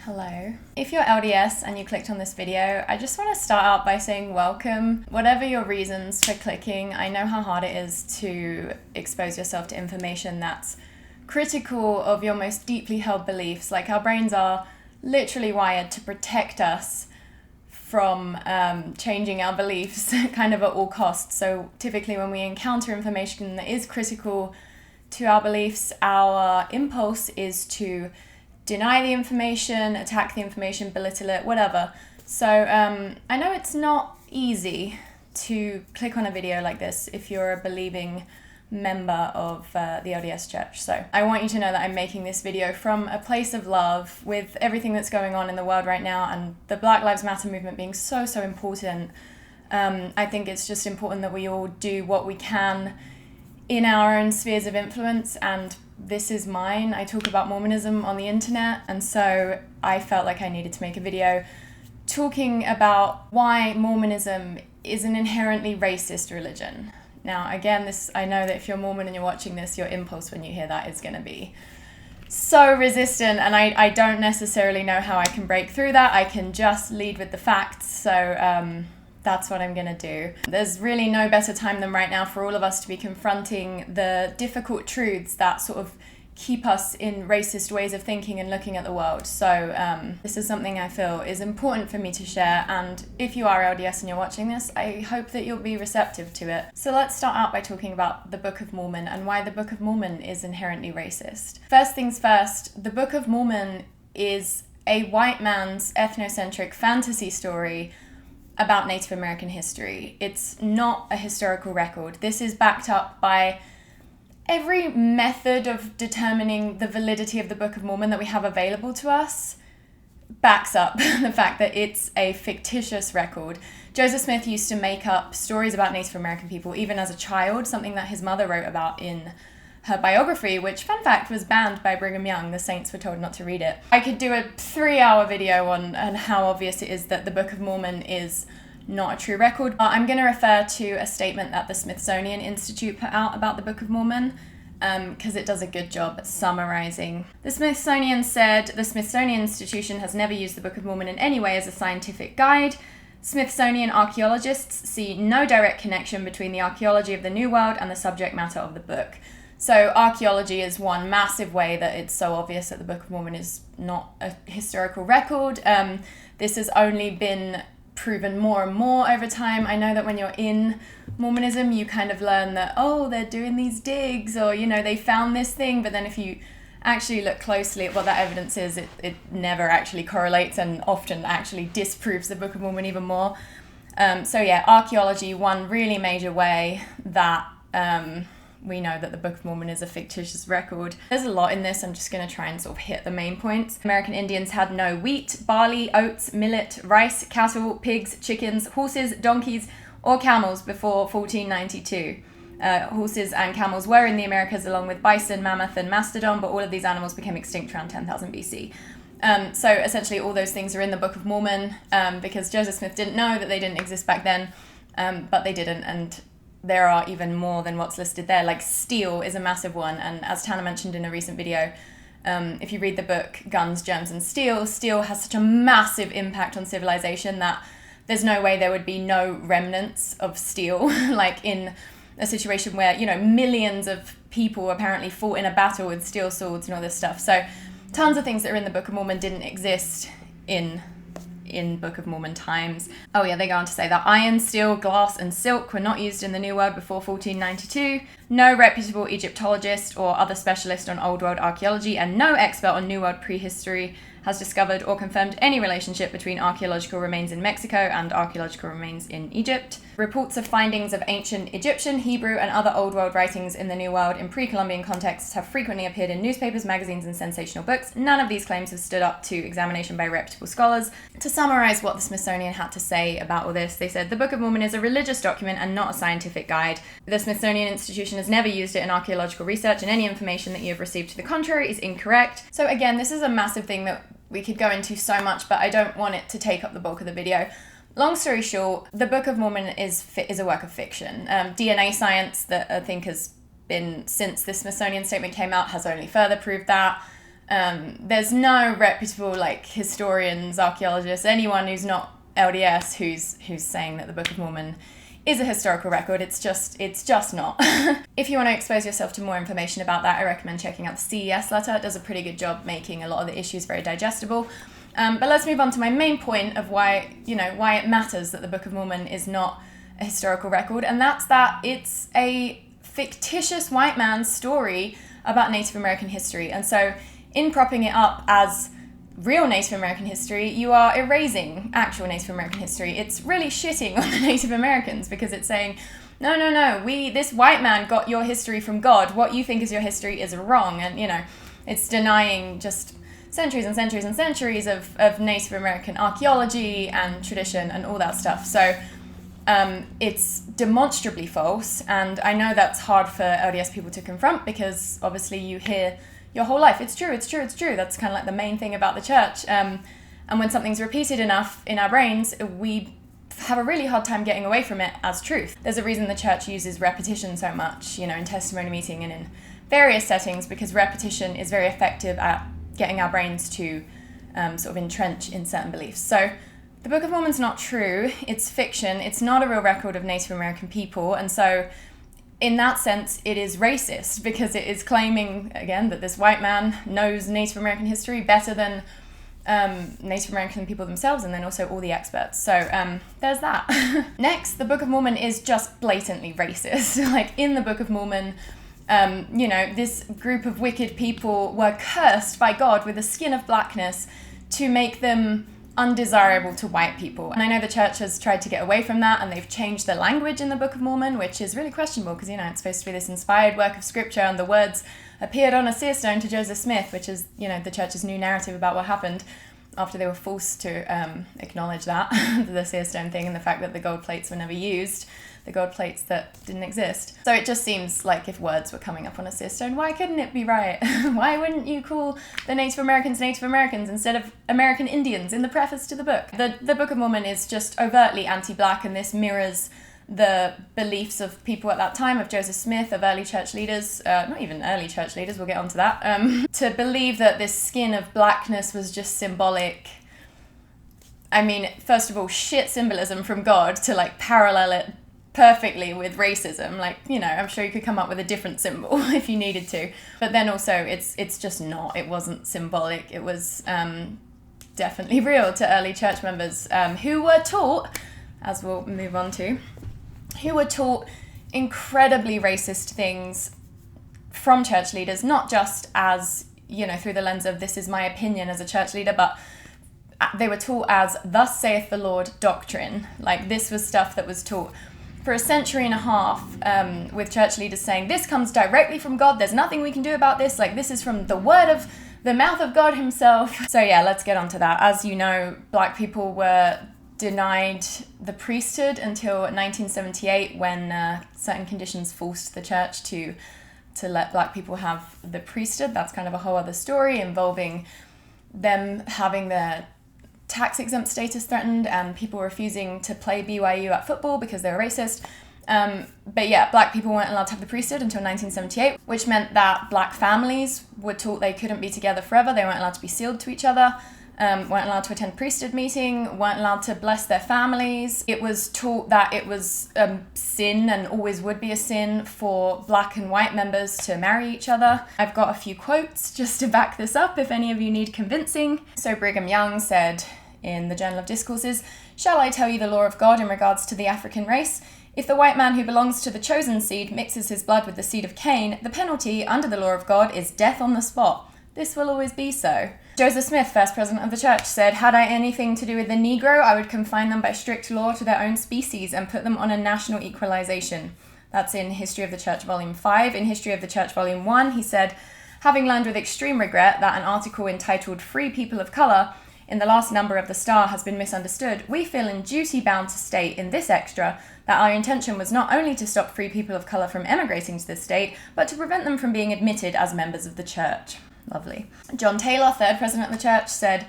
Hello. If you're LDS and you clicked on this video, I just want to start out by saying welcome. Whatever your reasons for clicking, I know how hard it is to expose yourself to information that's critical of your most deeply held beliefs. Like, our brains are literally wired to protect us from changing our beliefs kind of at all costs. So typically when we encounter information that is critical to our beliefs, our impulse is to deny the information, attack the information, belittle it, whatever. So I know it's not easy to click on a video like this if you're a believing member of the LDS Church. So I want you to know that I'm making this video from a place of love with everything that's going on in the world right now and the Black Lives Matter movement being so important. I think it's just important that we all do what we can in our own spheres of influence, and this is mine. I talk about Mormonism on the internet, and so I felt like I needed to make a video talking about why Mormonism is an inherently racist religion. Now, again, I know that if you're Mormon and you're watching this, your impulse when you hear that is going to be so resistant, and I don't necessarily know how I can break through that. I can just lead with the facts, so that's what I'm going to do. There's really no better time than right now for all of us to be confronting the difficult truths that sort of keep us in racist ways of thinking and looking at the world. So this is something I feel is important for me to share, and if you are LDS and you're watching this, I hope that you'll be receptive to it. So let's start out by talking about the Book of Mormon and why the Book of Mormon is inherently racist. First things first, the Book of Mormon is a white man's ethnocentric fantasy story about Native American history. It's not a historical record. This is backed up by every method of determining the validity of the Book of Mormon that we have available to us backs up the fact that it's a fictitious record. Joseph Smith used to make up stories about Native American people even as a child, something that his mother wrote about in her biography, which, fun fact, was banned by Brigham Young. The saints were told not to read it. I could do a 3-hour video on how obvious it is that the Book of Mormon is not a true record. I'm going to refer to a statement that the Smithsonian Institute put out about the Book of Mormon, because it does a good job at summarizing. The Smithsonian said, "The Smithsonian Institution has never used the Book of Mormon in any way as a scientific guide. Smithsonian archaeologists see no direct connection between the archaeology of the New World and the subject matter of the book." So archaeology is one massive way that it's so obvious that the Book of Mormon is not a historical record. This has only been proven more and more over time. I know that when you're in Mormonism, you kind of learn that, oh, they're doing these digs, or, you know, they found this thing, but then if you actually look closely at what that evidence is, it never actually correlates and often actually disproves the Book of Mormon even more. So yeah, archaeology, one really major way that we know that the Book of Mormon is a fictitious record. There's a lot in this. I'm just going to try and sort of hit the main points. American Indians had no wheat, barley, oats, millet, rice, cattle, pigs, chickens, horses, donkeys, or camels before 1492. Horses and camels were in the Americas along with bison, mammoth, and mastodon, but all of these animals became extinct around 10,000 BC. So essentially all those things are in the Book of Mormon because Joseph Smith didn't know that they didn't exist back then, but they didn't, and there are even more than what's listed there. Like steel is a massive one, and as Tana mentioned in a recent video, if you read the book Guns, Germs and Steel has such a massive impact on civilization that there's no way there would be no remnants of steel like in a situation where, you know, millions of people apparently fought in a battle with steel swords and all this stuff. So tons of things that are in the Book of Mormon didn't exist in Book of Mormon times. Oh yeah, they go on to say that iron, steel, glass and silk were not used in the New World before 1492. No reputable Egyptologist or other specialist on Old World archaeology and no expert on New World prehistory has discovered or confirmed any relationship between archaeological remains in Mexico and archaeological remains in Egypt. Reports of findings of ancient Egyptian, Hebrew, and other Old World writings in the New World in pre-Columbian contexts have frequently appeared in newspapers, magazines, and sensational books. None of these claims have stood up to examination by reputable scholars. To summarize what the Smithsonian had to say about all this, they said, "The Book of Mormon is a religious document and not a scientific guide. The Smithsonian Institution has never used it in archaeological research, and any information that you have received to the contrary is incorrect." So again, this is a massive thing that we could go into so much, but I don't want it to take up the bulk of the video. Long story short, the Book of Mormon is a work of fiction. DNA science that I think has been, since the Smithsonian statement came out, has only further proved that. There's no reputable like historians, archaeologists, anyone who's not LDS who's saying that the Book of Mormon is a historical record. It's just not. If you want to expose yourself to more information about that, I recommend checking out the CES letter. It does a pretty good job making a lot of the issues very digestible. But let's move on to my main point of why it matters that the Book of Mormon is not a historical record, and that's that it's a fictitious white man's story about Native American history. And so in propping it up as real Native American history, you are erasing actual Native American history. It's really shitting on the Native Americans because it's saying, no, this white man got your history from God. What you think is your history is wrong. And, it's denying just centuries and centuries and centuries of Native American archaeology and tradition and all that stuff. So it's demonstrably false. And I know that's hard for LDS people to confront because obviously you hear your whole life, it's true. That's kind of like the main thing about the church. And when something's repeated enough in our brains, we have a really hard time getting away from it as truth. There's a reason the church uses repetition so much, in testimony meeting and in various settings, because repetition is very effective at getting our brains to sort of entrench in certain beliefs. So the Book of Mormon's not true. It's fiction. It's not a real record of Native American people. And so in that sense, it is racist because it is claiming, again, that this white man knows Native American history better than Native American people themselves, and then also all the experts. So there's that. Next, the Book of Mormon is just blatantly racist. Like in the Book of Mormon, this group of wicked people were cursed by God with a skin of blackness to make them undesirable to white people. And I know the church has tried to get away from that, and they've changed the language in the Book of Mormon, which is really questionable because, it's supposed to be this inspired work of scripture, and the words appeared on a seer stone to Joseph Smith, which is, the church's new narrative about what happened after they were forced to acknowledge that, the seer stone thing, and the fact that the gold plates were never used, the gold plates that didn't exist. So it just seems like if words were coming up on a seer stone, why couldn't it be right? Why wouldn't you call the Native Americans instead of American Indians in the preface to the book? The Book of Mormon is just overtly anti-black, and this mirrors the beliefs of people at that time, of Joseph Smith, of early church leaders, not even early church leaders, we'll get onto that, to believe that this skin of blackness was just symbolic. I mean, first of all, shit symbolism from God to parallel it perfectly with racism. I'm sure you could come up with a different symbol if you needed to. But then also, it's just not. It wasn't symbolic. It was definitely real to early church members who were taught, as we'll move on to, who were taught incredibly racist things from church leaders, not just as, through the lens of this is my opinion as a church leader, but they were taught as thus saith the Lord doctrine. This was stuff that was taught for a century and a half, with church leaders saying, this comes directly from God, there's nothing we can do about this, this is from the word of the mouth of God himself. So yeah, let's get on to that. As you know, black people were denied the priesthood until 1978, when certain conditions forced the church to let black people have the priesthood. That's kind of a whole other story involving them having their tax exempt status threatened and people refusing to play BYU at football because they were racist. But yeah, black people weren't allowed to have the priesthood until 1978, which meant that black families were taught they couldn't be together forever. They weren't allowed to be sealed to each other, weren't allowed to attend priesthood meeting, weren't allowed to bless their families. It was taught that it was sin and always would be a sin for black and white members to marry each other. I've got a few quotes just to back this up if any of you need convincing. So Brigham Young said in the Journal of Discourses, "Shall I tell you the law of God in regards to the African race? If the white man who belongs to the chosen seed mixes his blood with the seed of Cain, the penalty under the law of God is death on the spot. This will always be so." Joseph Smith, first president of the church, said, "Had I anything to do with the Negro, I would confine them by strict law to their own species and put them on a national equalization." That's in History of the Church, Volume 5. In History of the Church, Volume 1, he said, "Having learned with extreme regret that an article entitled Free People of Colour in the last number of the Star has been misunderstood, we feel in duty bound to state in this extra that our intention was not only to stop free people of colour from emigrating to this state, but to prevent them from being admitted as members of the church." Lovely. John Taylor, third president of the church, said,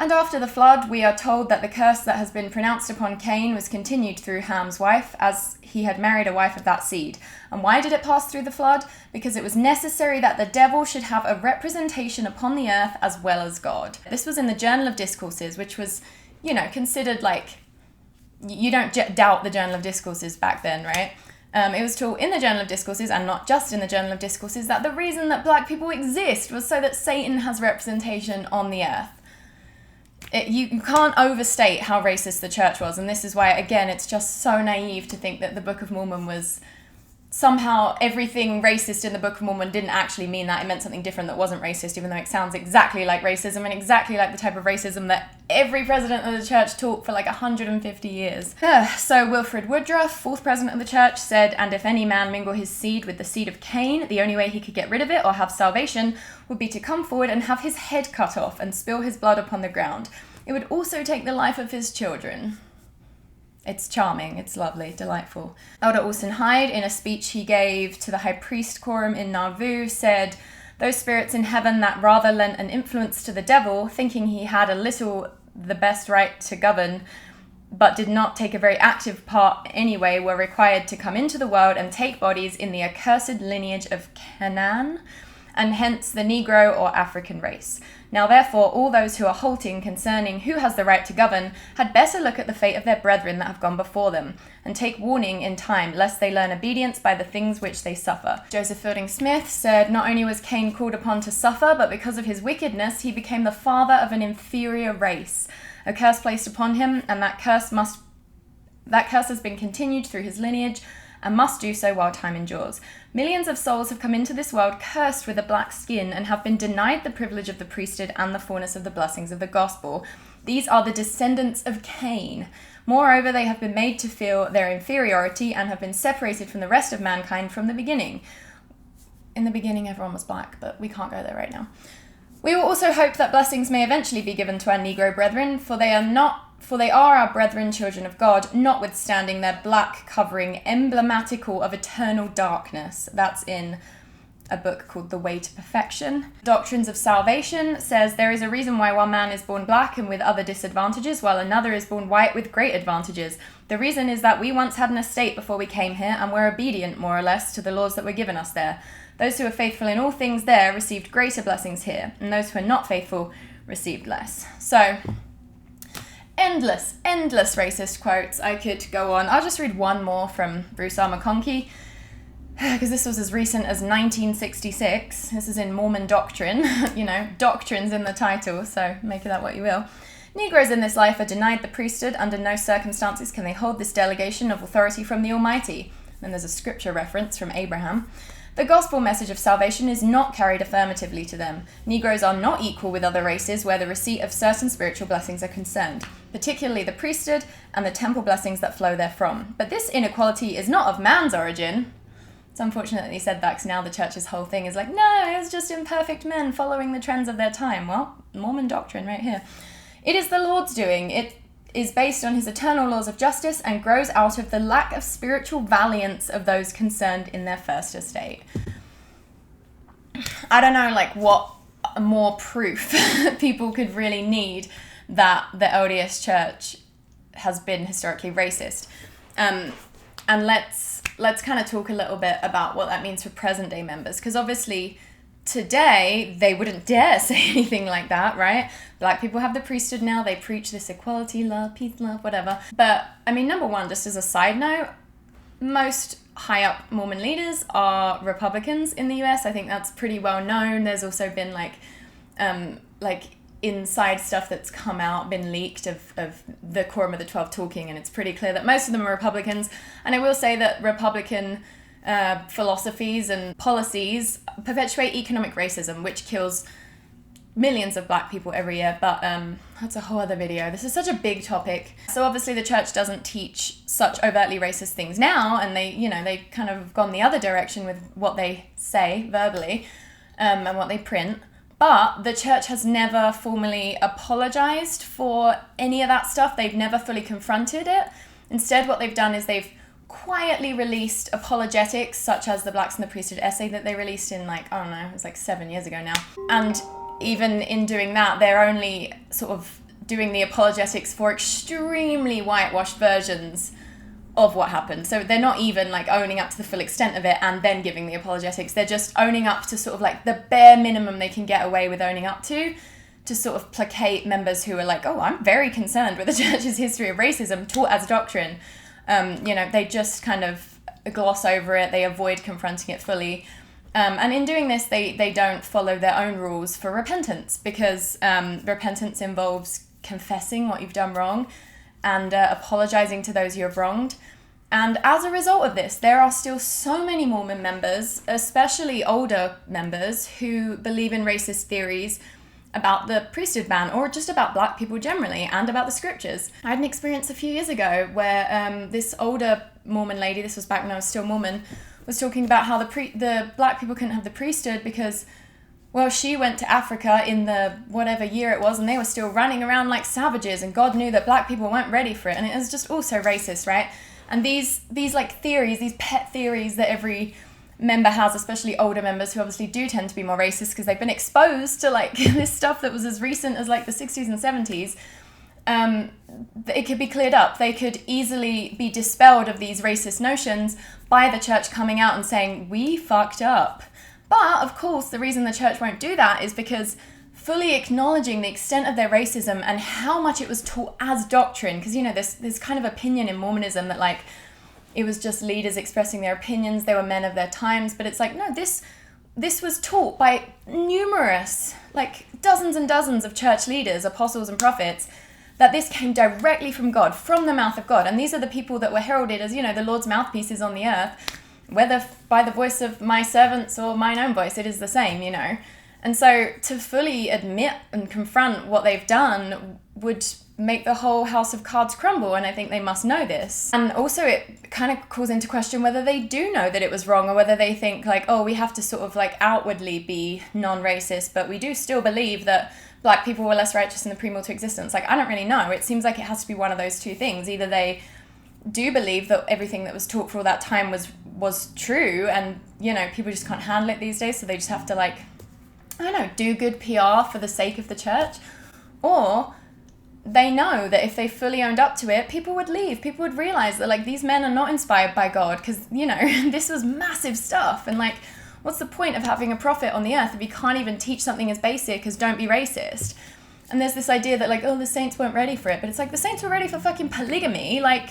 And after the flood, we are told that the curse that has been pronounced upon Cain was continued through Ham's wife, as he had married a wife of that seed. And why did it pass through the flood? Because it was necessary that the devil should have a representation upon the earth as well as God. This was in the Journal of Discourses, which was, considered like, you don't doubt the Journal of Discourses back then, right? It was taught in the Journal of Discourses, and not just in the Journal of Discourses, that the reason that black people exist was so that Satan has representation on the earth. You can't overstate how racist the church was, and this is why, again, it's just so naive to think that the Book of Mormon was somehow everything racist in the Book of Mormon didn't actually mean that. It meant something different that wasn't racist, even though it sounds exactly like racism and exactly like the type of racism that every president of the church taught for like 150 years. So Wilfred Woodruff, fourth president of the church, said, "And if any man mingle his seed with the seed of Cain, the only way he could get rid of it or have salvation would be to come forward and have his head cut off and spill his blood upon the ground. It would also take the life of his children." It's charming, it's lovely, delightful. Elder Orson Hyde, in a speech he gave to the High Priest Quorum in Nauvoo, said, "Those spirits in heaven that rather lent an influence to the devil, thinking he had a little the best right to govern, but did not take a very active part anyway, were required to come into the world and take bodies in the accursed lineage of Canaan, and hence the Negro or African race. Now therefore all those who are halting concerning who has the right to govern had better look at the fate of their brethren that have gone before them, and take warning in time, lest they learn obedience by the things which they suffer." Joseph Fielding Smith said, "Not only was Cain called upon to suffer, but because of his wickedness he became the father of an inferior race, a curse placed upon him, and that curse has been continued through his lineage, and must do so while time endures. Millions of souls have come into this world cursed with a black skin and have been denied the privilege of the priesthood and the fullness of the blessings of the gospel. These are the descendants of Cain. Moreover, they have been made to feel their inferiority and have been separated from the rest of mankind from the beginning." In the beginning, everyone was black, but we can't go there right now. "We will also hope that blessings may eventually be given to our Negro brethren, for they are our brethren, children of God, notwithstanding their black covering emblematical of eternal darkness." That's in a book called The Way to Perfection. Doctrines of Salvation says, "There is a reason why one man is born black and with other disadvantages, while another is born white with great advantages. The reason is that we once had an estate before we came here, and were obedient, more or less, to the laws that were given us there. Those who were faithful in all things there received greater blessings here, and those who were not faithful received less." So, endless racist quotes. I could go on. I'll just read one more from Bruce R. McConkie, because this was as recent as 1966. This is in Mormon Doctrine. Doctrines in the title, so make of that what you will. "Negroes in this life are denied the priesthood. Under no circumstances can they hold this delegation of authority from the Almighty." Then there's a scripture reference from Abraham. "The gospel message of salvation is not carried affirmatively to them. Negroes are not equal with other races where the receipt of certain spiritual blessings are concerned, particularly the priesthood and the temple blessings that flow therefrom. But this inequality is not of man's origin." It's unfortunate that he said that, because now the church's whole thing is like, no, it was just imperfect men following the trends of their time. Well, Mormon doctrine right here. "It is the Lord's doing. It is based on his eternal laws of justice and grows out of the lack of spiritual valiance of those concerned in their first estate." I don't know, what more proof people could really need that the LDS Church has been historically racist. And let's kind of talk a little bit about what that means for present day members, because obviously today they wouldn't dare say anything like that, right? Black people have the priesthood now, they preach this equality, love, peace, love, whatever. But number one, just as a side note, most high up Mormon leaders are Republicans in the US. I think that's pretty well known. There's also been inside stuff that's come out, been leaked of the Quorum of the 12 talking, and it's pretty clear that most of them are Republicans. And I will say that Republican philosophies and policies perpetuate economic racism, which kills millions of black people every year, but that's a whole other video. This is such a big topic. So obviously the church doesn't teach such overtly racist things now, and they kind of gone the other direction with what they say verbally and what they print. But the church has never formally apologized for any of that stuff. They've never fully confronted it. Instead, what they've done is they've quietly released apologetics, such as the Blacks and the Priesthood essay that they released in it was 7 years ago now. And even in doing that, they're only sort of doing the apologetics for extremely whitewashed versions of what happened. So they're not even like owning up to the full extent of it and then giving the apologetics. They're just owning up to sort of like the bare minimum they can get away with owning up to sort of placate members who are like, oh, I'm very concerned with the church's history of racism taught as doctrine. They just kind of gloss over it. They avoid confronting it fully. And in doing this, they don't follow their own rules for repentance, because repentance involves confessing what you've done wrong and apologizing to those you have wronged. And as a result of this, there are still so many Mormon members, especially older members, who believe in racist theories about the priesthood ban, or just about black people generally, and about the scriptures. I had an experience a few years ago where this older Mormon lady, this was back when I was still Mormon, was talking about how the black people couldn't have the priesthood because, well, she went to Africa in the whatever year it was, and they were still running around like savages, and God knew that black people weren't ready for it, and it was just also racist, right? And these like theories, these pet theories that every member has, especially older members who obviously do tend to be more racist because they've been exposed to like this stuff that was as recent as like the 60s and 70s, it could be cleared up. They could easily be dispelled of these racist notions by the church coming out and saying, we fucked up. But of course, the reason the church won't do that is because fully acknowledging the extent of their racism and how much it was taught as doctrine, because, you know, there's kind of opinion in Mormonism that like it was just leaders expressing their opinions, they were men of their times, but it's like, no, this was taught by numerous, like dozens and dozens of church leaders, apostles and prophets, that this came directly from God, from the mouth of God. And these are the people that were heralded as, you know, the Lord's mouthpieces on the earth, whether by the voice of my servants or mine own voice, it is the same, you know. And so to fully admit and confront what they've done would make the whole house of cards crumble, and I think they must know this. And also it kind of calls into question whether they do know that it was wrong, or whether they think like, oh, we have to sort of like outwardly be non-racist, but we do still believe that black people were less righteous in the pre-mortal existence. Like, I don't really know. It seems like it has to be one of those two things. Either they do believe that everything that was taught for all that time was true, and, you know, people just can't handle it these days, so they just have to like, I don't know, do good PR for the sake of the church, or they know that if they fully owned up to it, people would leave. People would realize that like these men are not inspired by God, because, you know, this was massive stuff, and like, what's the point of having a prophet on the earth if you can't even teach something as basic as don't be racist? And there's this idea that like, oh, the saints weren't ready for it, but it's like the saints were ready for fucking polygamy. Like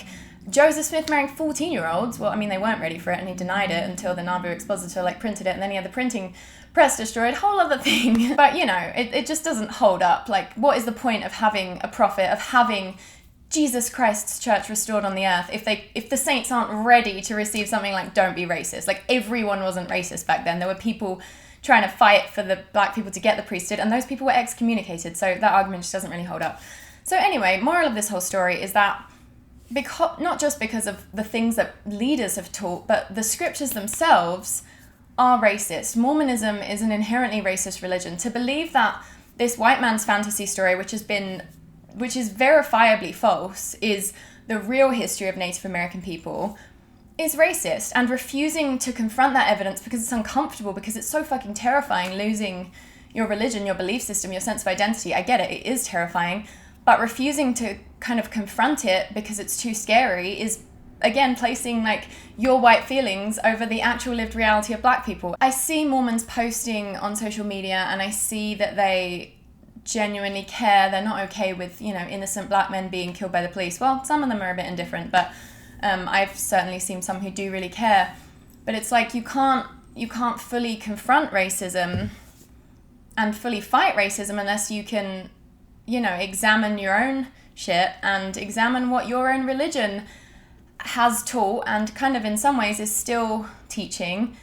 Joseph Smith marrying 14-year-olds. Well, I mean, they weren't ready for it, and he denied it until the Nauvoo expositor like printed it, and then he had the printing press destroyed, whole other thing. But, you know, it just doesn't hold up. Like, what is the point of having a prophet, of having Jesus Christ's church restored on the earth if the saints aren't ready to receive something like don't be racist? Like, everyone wasn't racist back then. There were people trying to fight for the black people to get the priesthood, and those people were excommunicated, so that argument just doesn't really hold up. So anyway, moral of this whole story is that not just because of the things that leaders have taught, but the scriptures themselves are racist. Mormonism is an inherently racist religion. To believe that this white man's fantasy story, which is verifiably false, is the real history of Native American people, is racist. And refusing to confront that evidence because it's uncomfortable, because it's so fucking terrifying, losing your religion, your belief system, your sense of identity. I get it, it is terrifying, but refusing to kind of confront it because it's too scary is, again, placing like your white feelings over the actual lived reality of black people. I see Mormons posting on social media, and I see that they genuinely care. They're not okay with, you know, innocent black men being killed by the police. Well, some of them are a bit indifferent, but I've certainly seen some who do really care. But it's like you can't fully confront racism and fully fight racism unless you can, you know, examine your own shit and examine what your own religion has taught and kind of in some ways is still teaching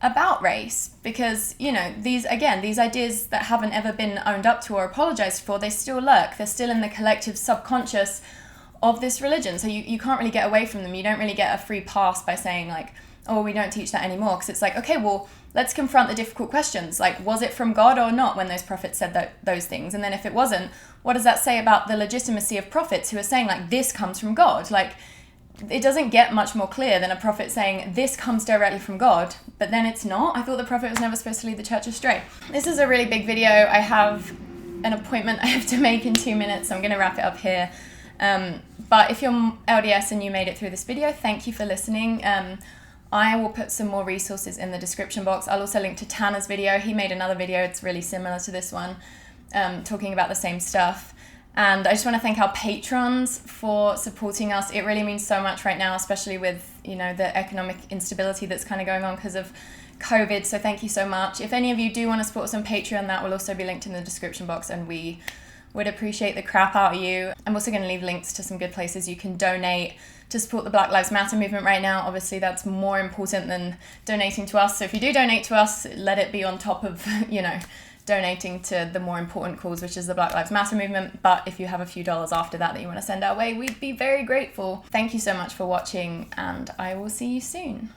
about race. Because, you know, these ideas that haven't ever been owned up to or apologized for, they still lurk. They're still in the collective subconscious of this religion. So you can't really get away from them. You don't really get a free pass by saying like, oh, we don't teach that anymore. Because it's like, okay, well, let's confront the difficult questions. Like, was it from God or not when those prophets said those things? And then if it wasn't, what does that say about the legitimacy of prophets who are saying like, this comes from God? Like, it doesn't get much more clear than a prophet saying this comes directly from God, but then it's not. I thought the prophet was never supposed to lead the church astray. This is a really big video. I have an appointment I have to make in 2 minutes, so I'm going to wrap it up here. But if you're LDS and you made it through this video, thank you for listening. I will put some more resources in the description box. I'll also link to Tanner's video. He made another video, it's really similar to this one, talking about the same stuff. And I just want to thank our patrons for supporting us. It really means so much right now, especially with, you know, the economic instability that's kind of going on because of COVID. So thank you so much. If any of you do want to support us on Patreon, that will also be linked in the description box, and we would appreciate the crap out of you. I'm also going to leave links to some good places you can donate to support the Black Lives Matter movement right now. Obviously, that's more important than donating to us. So if you do donate to us, let it be on top of, you know, donating to the more important cause, which is the Black Lives Matter movement. But if you have a few dollars after that you want to send our way, we'd be very grateful. Thank you so much for watching, and I will see you soon.